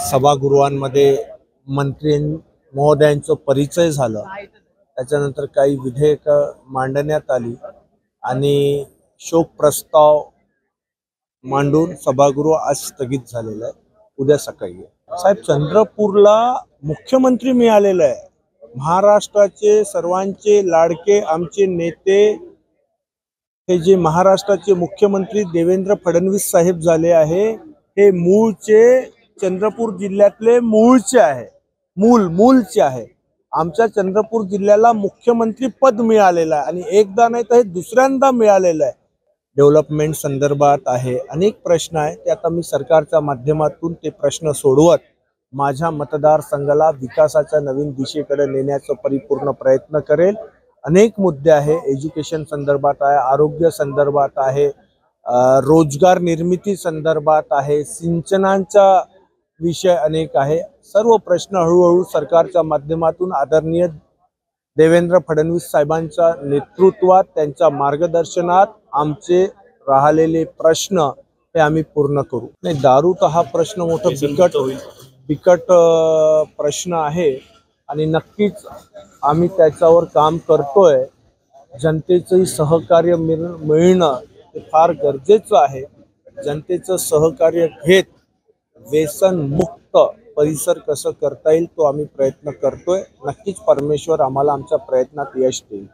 सभागृहांमध्ये मंत्री महोदयांचा परिचय झाला। त्याच्यानंतर काही विधेयक मांडण्यात आली आणि शोक प्रस्ताव मांडून सभागृह आज स्थगित झालेलं आहे। उद्या सकाळी साहेब चंद्रपूरला मुख्यमंत्री मिळालेले आहे। महाराष्ट्राचे सर्वांचे लाडके आमचे नेते हे जे महाराष्ट्राचे मुख्यमंत्री देवेंद्र फडणवीस साहेब झाले आहे, हे मूळचे चंद्रपूर जिल्ह्यातले मूळचे आहे, मूळचे आहे। आमच्या चंद्रपूर जिल्ह्याला मुख्यमंत्री पद मिळालेलं आहे आणि एकदा नाही तर हे दुसऱ्यांदा मिळालेलं आहे। डेव्हलपमेंट संदर्भात आहे, अनेक प्रश्न आहे, ते आता मी सरकारच्या माध्यमातून ते प्रश्न सोडवत माझ्या मतदारसंघाला विकासाच्या नवीन दिशेकडे नेण्याचा परिपूर्ण प्रयत्न करेल। अनेक मुद्दे आहे, एज्युकेशन संदर्भात आहे, आरोग्य संदर्भात आहे, रोजगार निर्मिती संदर्भात आहे, सिंचनाचा विषय अनेक आहे। सर्व प्रश्न हळूहळू सरकारच्या माध्यमातून आदरणीय देवेंद्र फडणवीस साहेबांच्या नेतृत्वात त्यांच्या मार्गदर्शनात आमचे राहिलेले प्रश्न हे आम्ही पूर्ण करू। नाही, दारू तर हा प्रश्न मोठा बिकट प्रश्न आहे आणि नक्कीच आम्ही त्याच्यावर काम करतोय। जनतेचं सहकार्य मिळणं हे फार गरजेचं आहे। जनतेचं सहकार्य घेत व्यसन मुक्त परिसर कसं करता येईल तो आम्ही प्रयत्न करतोय। नक्कीच परमेश्वर आम्हाला आमच्या प्रयत्नात यश देईल।